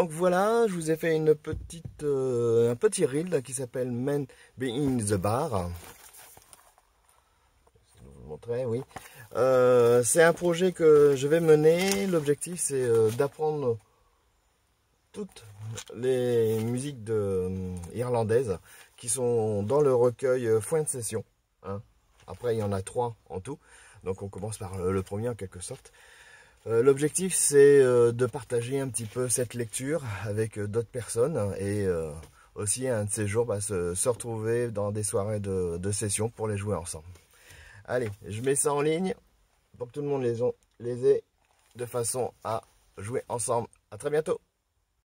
Donc voilà, je vous ai fait une petite, un petit reel là, qui s'appelle Men Being the Bar. Je vais vous le montrer, oui. C'est un projet que je vais mener. L'objectif, c'est d'apprendre toutes les musiques irlandaises qui sont dans le recueil Foin de Session. Hein. Après, il y en a 3 en tout. Donc on commence par le premier en quelque sorte. L'objectif, c'est de partager un petit peu cette lecture avec d'autres personnes et aussi un de ces jours se retrouver dans des soirées de session pour les jouer ensemble. Allez, je mets ça en ligne pour que tout le monde les ait de façon à jouer ensemble. À très bientôt.